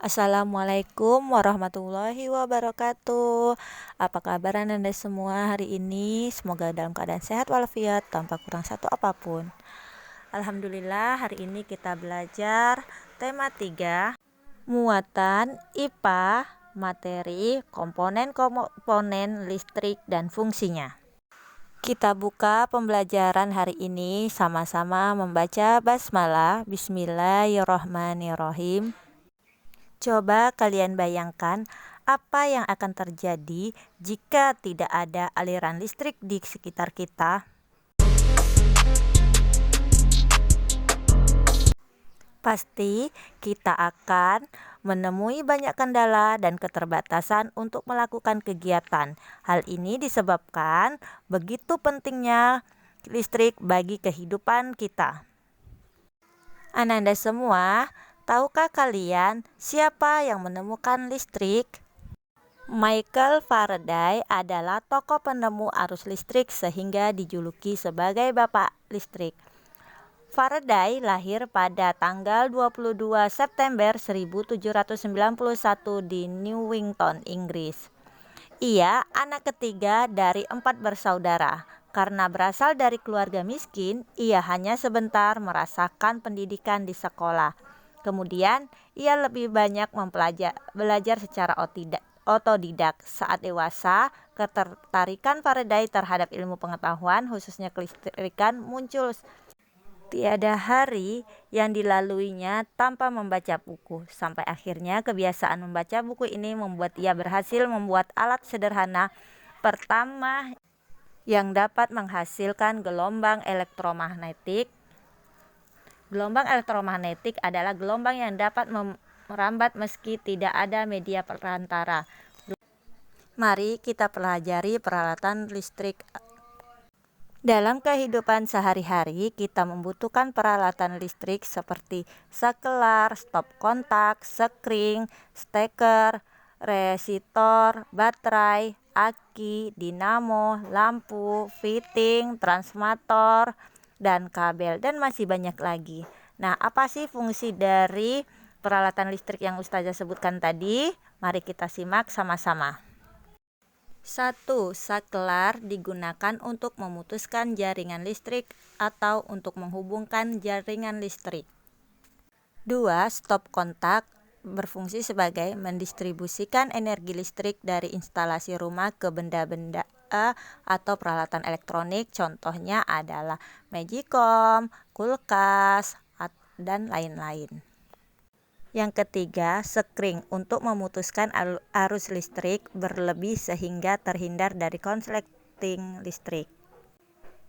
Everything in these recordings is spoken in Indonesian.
Assalamualaikum warahmatullahi wabarakatuh. Apa kabar Anda semua hari ini? Semoga dalam keadaan sehat walafiat tanpa kurang satu apapun. Alhamdulillah, hari ini kita belajar tema 3, muatan IPA, materi, komponen-komponen listrik dan fungsinya. Kita buka pembelajaran hari ini sama-sama membaca basmalah. Bismillahirrohmanirrohim. Coba kalian bayangkan apa yang akan terjadi jika tidak ada aliran listrik di sekitar kita. Pasti kita akan menemui banyak kendala dan keterbatasan untuk melakukan kegiatan. Hal ini disebabkan begitu pentingnya listrik bagi kehidupan kita. Ananda semua, tahukah kalian siapa yang menemukan listrik? Michael Faraday adalah tokoh penemu arus listrik sehingga dijuluki sebagai Bapak Listrik. Faraday lahir pada tanggal 22 September 1791 di Newington, Inggris. Ia anak ketiga dari 4 bersaudara. Karena berasal dari keluarga miskin, ia hanya sebentar merasakan pendidikan di sekolah. Kemudian, ia lebih banyak belajar secara otodidak. Saat dewasa, ketertarikan Faraday terhadap ilmu pengetahuan, khususnya kelistrikan, muncul. Tiada hari yang dilaluinya tanpa membaca buku. Sampai akhirnya kebiasaan membaca buku ini membuat ia berhasil membuat alat sederhana pertama yang dapat menghasilkan gelombang elektromagnetik. Gelombang elektromagnetik adalah gelombang yang dapat merambat meski tidak ada media perantara. Mari kita pelajari peralatan listrik. Dalam kehidupan sehari-hari, kita membutuhkan peralatan listrik seperti sakelar, stop kontak, sekring, steker, resistor, baterai, aki, dinamo, lampu, fitting, transformator, dan kabel, dan masih banyak lagi. Nah, apa sih fungsi dari peralatan listrik yang Ustazah sebutkan tadi? Mari kita simak sama-sama. 1. Saklar digunakan untuk memutuskan jaringan listrik atau untuk menghubungkan jaringan listrik. 2. Stop kontak berfungsi sebagai mendistribusikan energi listrik dari instalasi rumah ke benda-benda atau peralatan elektronik. Contohnya adalah magicom, kulkas, dan lain-lain. Yang ketiga, sekring untuk memutuskan arus listrik berlebih sehingga terhindar dari konsleting listrik.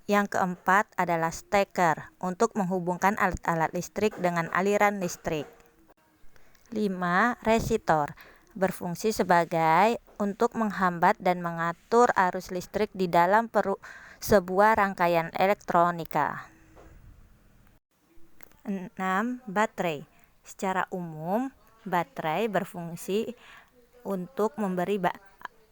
Yang keempat adalah steker untuk menghubungkan alat-alat listrik dengan aliran listrik. 5. Resistor berfungsi sebagai untuk menghambat dan mengatur arus listrik di dalam sebuah rangkaian elektronika. 6. Baterai. Secara umum, baterai berfungsi untuk memberi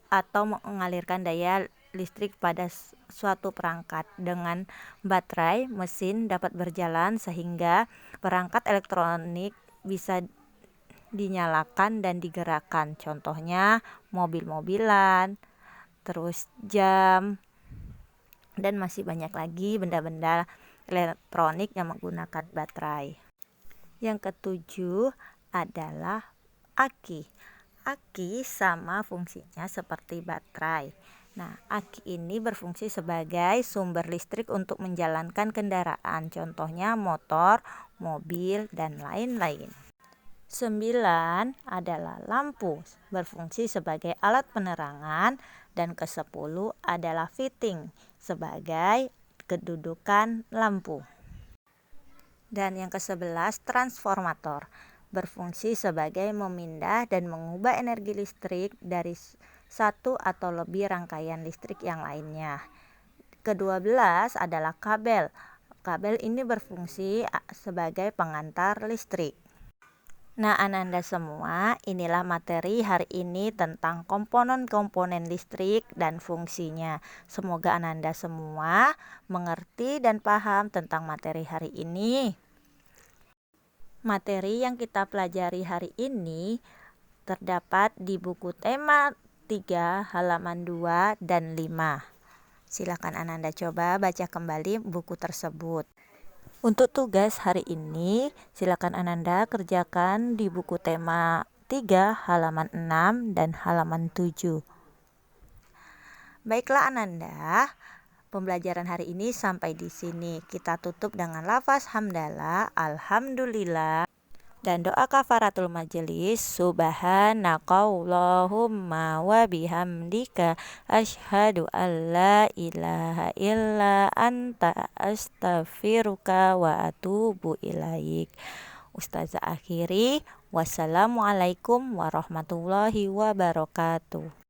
atau mengalirkan daya listrik pada suatu perangkat. Dengan baterai, mesin dapat berjalan sehingga perangkat elektronik bisa dinyalakan dan digerakkan. Contohnya mobil-mobilan, terus jam, dan masih banyak lagi benda-benda elektronik yang menggunakan baterai. Yang ketujuh adalah aki. Aki sama fungsinya seperti baterai. Nah, aki ini berfungsi sebagai sumber listrik untuk menjalankan kendaraan, contohnya motor, mobil, dan lain-lain. 9 adalah lampu, berfungsi sebagai alat penerangan, dan ke-10 adalah fitting, sebagai kedudukan lampu. Dan yang ke-11 transformator, berfungsi sebagai memindah dan mengubah energi listrik dari satu atau lebih rangkaian listrik yang lainnya. Ke-12 adalah kabel. Kabel ini berfungsi sebagai pengantar listrik. Nah, Ananda semua, inilah materi hari ini tentang komponen-komponen listrik dan fungsinya. Semoga Ananda semua mengerti dan paham tentang materi hari ini. Materi yang kita pelajari hari ini terdapat di buku tema 3 halaman 2 dan 5. Silakan Ananda coba baca kembali buku tersebut. Untuk tugas hari ini, silakan Ananda kerjakan di buku tema 3 halaman 6 dan halaman 7. Baiklah Ananda, pembelajaran hari ini sampai di sini. Kita tutup dengan lafaz hamdalah, alhamdulillah, dan doa kafaratul majelis, subhanakallahumma wa bihamdika asyhadu an la ilaha illa anta astaghfiruka wa atubu ilaik. Ustazah akhiri, wassalamualaikum warahmatullahi wabarakatuh.